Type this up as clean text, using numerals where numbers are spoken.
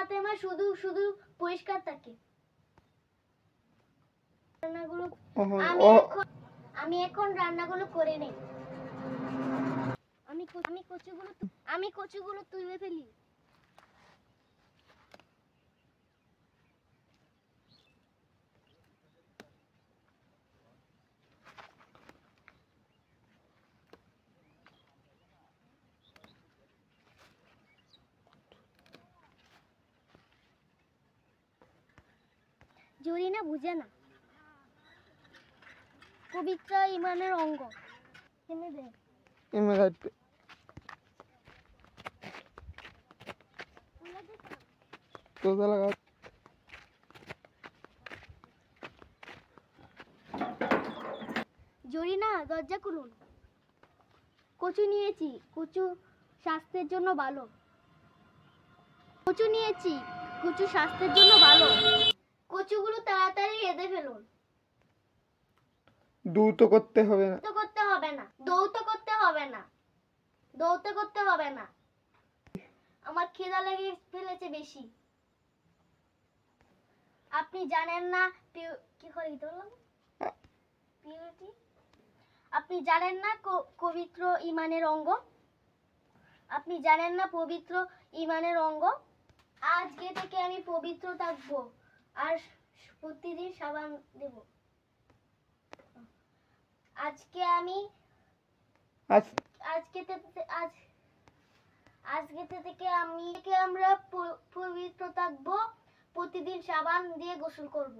ফাতেমা শুধু শুধু পরিষ্কার থাকে। রান্নাগুলো আমি এখন রান্নাগুলো করে নেই। আমি কচুগুলো তুলে ফেলি। জরিনা বুঝে না, পবিত্র ইমানের অঙ্গ। জরিনা দরজা খুলুন। কচু নিয়েছি, কচু স্বাস্থ্যের জন্য ভালো। কচু নিয়েছি, কচু স্বাস্থ্যের জন্য ভালো। কচুগুলো তাড়াতাড়ি রেঁধে ফেলুন। দৌত করতে হবে না, দৌত করতে হবে না। আমার খিদা লেগে ফেলেছে বেশি। আপনি জানেন না কি করে দিতে বললাম? পিউরিটি। আপনি জানেন না পবিত্র ইমানের অঙ্গ? আপনি জানেন না পবিত্র ইমানের অঙ্গ? আজকে থেকে আমি পবিত্র থাকবো আর প্রতিদিন সাবান দেব। আজকে থেকে আমরা পবিত্র থাকবো, প্রতিদিন সাবান দিয়ে গোসল করব।